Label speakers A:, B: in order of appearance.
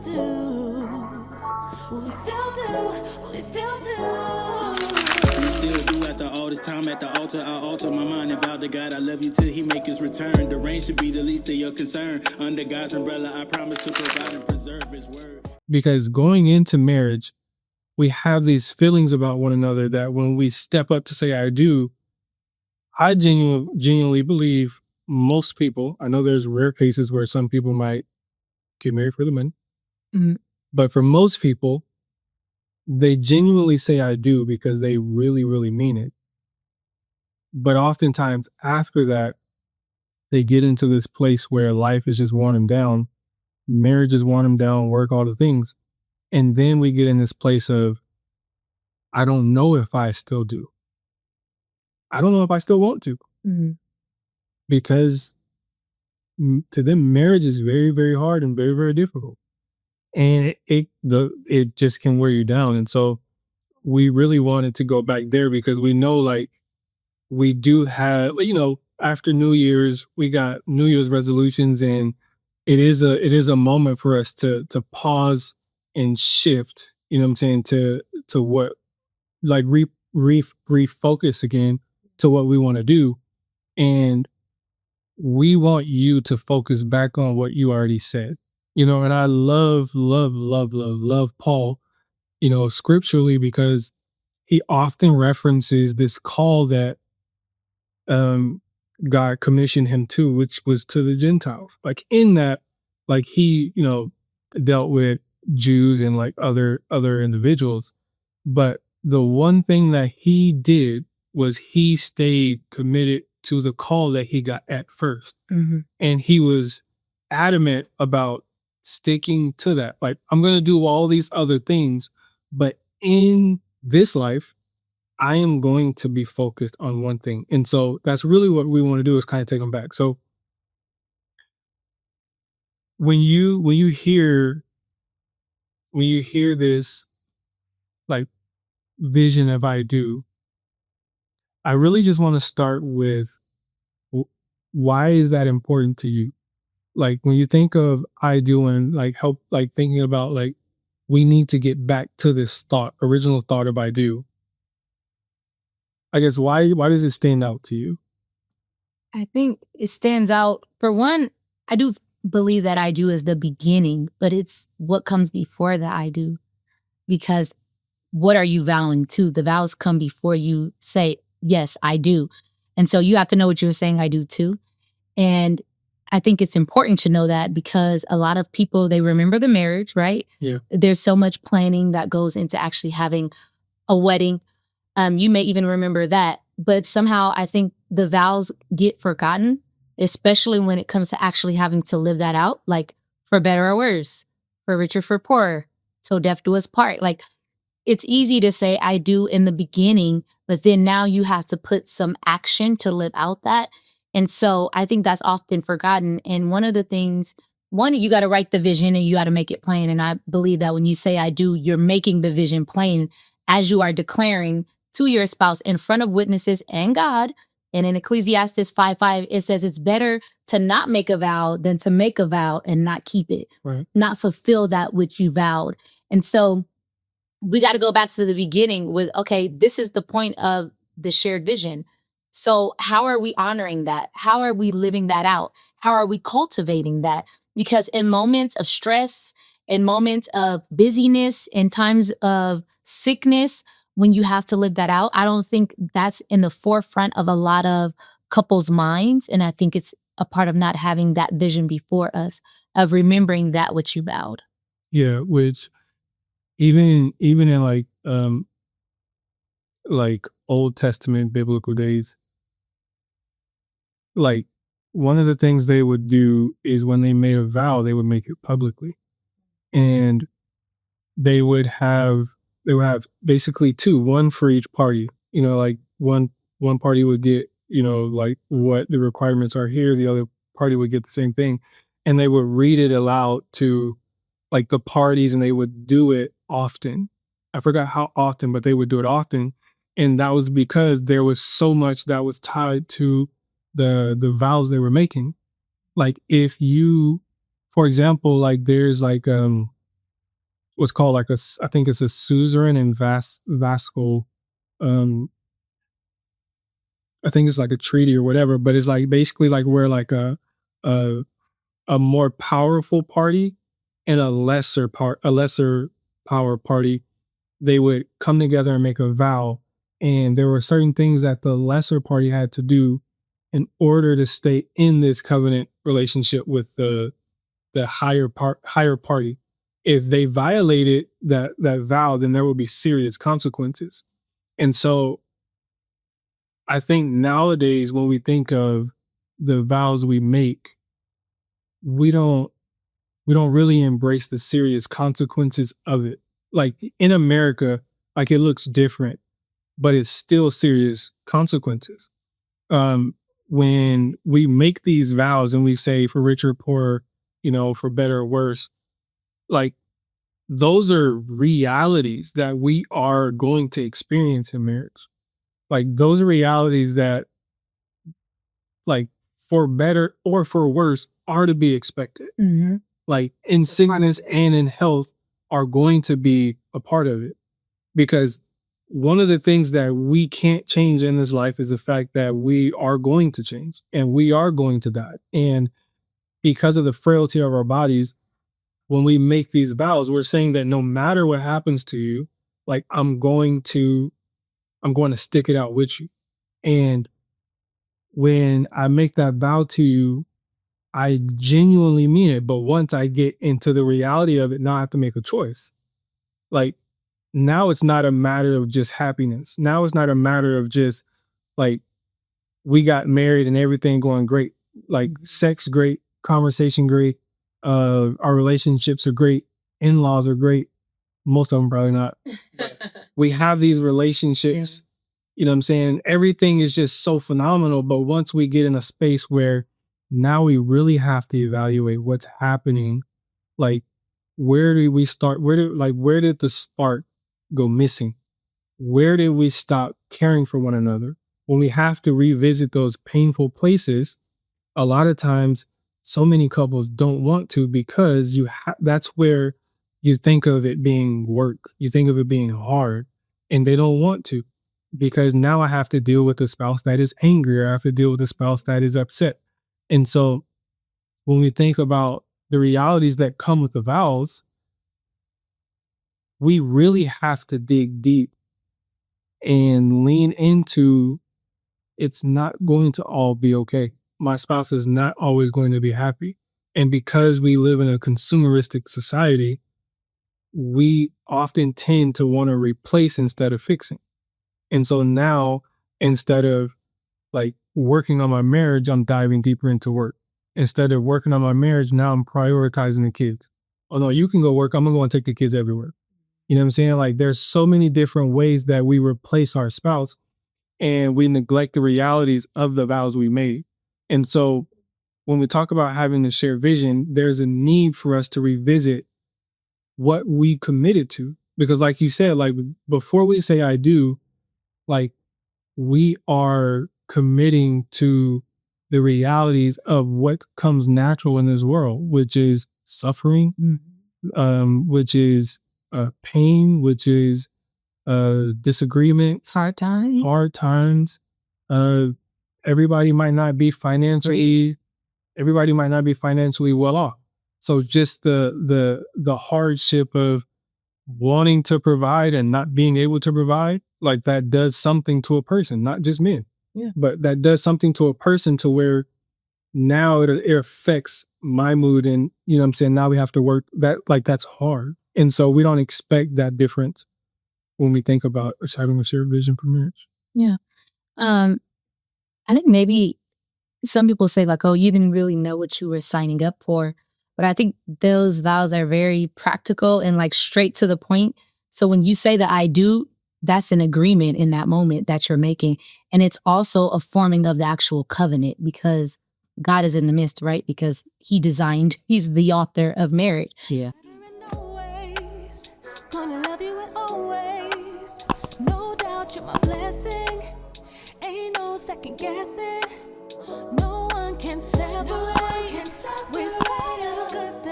A: do. We still do. We still do.
B: Still do after all this time at the altar. I alter my mind and vow to God I love you till he make his return. The rain should be the least of your concern. Under God's umbrella, I promise to provide and preserve his word.
C: Because going into marriage, we have these feelings about one another that when we step up to say I do, I genuinely believe most people, I know there's rare cases where some people might get married for the money, but for most people, they genuinely say I do because they really, really mean it. But oftentimes after that, they get into this place where life is just worn them down, marriage is worn them down, work, all the things. And then we get in this place of, I don't know if I still do. I don't know if I still want to. Because to them, marriage is very, very hard and very, very difficult. And it just can wear you down. And so we really wanted to go back there because we know like we do have, after New Year's, we got New Year's resolutions, and it is a moment for us to pause and shift, you know what I'm saying, to what, like refocus again to what we want to do. And we want you to focus back on what you already said, and I love Paul, scripturally, because he often references this call that God commissioned him to, which was to the Gentiles. Like in that, like he, dealt with Jews and like other individuals. But the one thing that he did was he stayed committed to the call that he got at first. And he was adamant about sticking to that. Like, I'm going to do all these other things, but in this life, I am going to be focused on one thing. And so that's really what we want to do, is kind of take them back. So when you hear this like vision of I do, I really just want to start with, why is that important to you? Like when you think of I do and like help, like thinking about like, we need to get back to this original thought of I do. I guess why does it stand out to you?
D: I think it stands out. For one, I do believe that I do is the beginning, but it's what comes before the I do. Because what are you vowing to? The vows come before you say, yes, I do. And so you have to know what you're saying I do too. And I think it's important to know that, because a lot of people, they remember the marriage, right?
C: Yeah.
D: There's so much planning that goes into actually having a wedding. You may even remember that, but somehow I think the vows get forgotten, especially when it comes to actually having to live that out, like for better or worse, for richer, for poorer, so death do us part. Like, it's easy to say I do in the beginning, but then now you have to put some action to live out that. And so I think that's often forgotten. And one of the things, you got to write the vision and you got to make it plain. And I believe that when you say I do, you're making the vision plain as you are declaring to your spouse in front of witnesses and God. And in Ecclesiastes 5:5, it says it's better to not make a vow than to make a vow and not keep it,
C: Right.
D: not fulfill that which you vowed. And so we got to go back to the beginning with, okay, this is the point of the shared vision. So how are we honoring that? How are we living that out? How are we cultivating that? Because in moments of stress, in moments of busyness, in times of sickness, when you have to live that out, I don't think that's in the forefront of a lot of couples' minds. And I think it's a part of not having that vision before us, of remembering that which you vowed.
C: Yeah, which even in like Old Testament biblical days, like one of the things they would do is when they made a vow, they would make it publicly. And they would have basically two, one for each party. Like one party would get, like what the requirements are here, the other party would get the same thing. And they would read it aloud to like the parties, and they would do it often. I forgot how often, but they would do it often. And that was because there was so much that was tied to the vows they were making. Like if you, for example, like there's like what's called like I think it's a suzerain and vascal. I think it's like a treaty or whatever, but it's like basically like where like a more powerful party and a lesser power party, they would come together and make a vow, and there were certain things that the lesser party had to do in order to stay in this covenant relationship with the higher party. If they violated that vow, then there would be serious consequences. And so I think nowadays when we think of the vows we make, we don't really embrace the serious consequences of it. Like in America, like it looks different, but it's still serious consequences. When we make these vows and we say for richer or poor, for better or worse, like those are realities that we are going to experience in marriage. Like those are realities that, like, for better or for worse, are to be expected.
D: Mm-hmm.
C: Like in sickness and in health are going to be a part of it. Because one of the things that we can't change in this life is the fact that we are going to change and we are going to die. And because of the frailty of our bodies, when we make these vows, we're saying that no matter what happens to you, like I'm going to stick it out with you. And when I make that vow to you, I genuinely mean it. But once I get into the reality of it, now I have to make a choice. Like now it's not a matter of just happiness. Now it's not a matter of just like we got married and everything going great. Like sex great, conversation great, our relationships are great, in-laws are great. Most of them probably not. We have these relationships, you know what I'm saying? Everything is just so phenomenal. But once we get in a space where now we really have to evaluate what's happening, like where did we start? Where did the spark go missing? Where did we stop caring for one another? When we have to revisit those painful places, a lot of times so many couples don't want to, because that's where you think of it being work. You think of it being hard, and they don't want to, because now I have to deal with a spouse that is angry, or I have to deal with a spouse that is upset. And so when we think about the realities that come with the vows, we really have to dig deep and lean into it's not going to all be okay. My spouse is not always going to be happy. And because we live in a consumeristic society, we often tend to want to replace instead of fixing. And so now, instead of like working on my marriage, I'm diving deeper into work. Instead of working on my marriage, now I'm prioritizing the kids. Oh no, you can go work. I'm going to go and take the kids everywhere. You know what I'm saying? Like there's so many different ways that we replace our spouse, and we neglect the realities of the vows we made. And so when we talk about having to share vision, there's a need for us to revisit what we committed to. Because like you said, like before we say I do, like we are committing to the realities of what comes natural in this world, which is suffering, which is pain, which is disagreements,
D: Hard times.
C: Everybody might not be financially well off. So just the hardship of wanting to provide and not being able to provide, like that does something to a person, not just men.
D: Yeah.
C: But that does something to a person to where now it affects my mood, and you know what I'm saying, now we have to work that, like that's hard. And so we don't expect that difference when we think about having a shared vision for marriage.
D: Yeah. I think maybe some people say like, oh, you didn't really know what you were signing up for. But I think those vows are very practical and like straight to the point. So when you say that I do, that's an agreement in that moment that you're making. And it's also a forming of the actual covenant, because God is in the midst, right? Because he's the author of marriage. Yeah.
A: Always gonna love you and always. No doubt you're my blessing. Ain't no second guessing. No one can separate. We fight a good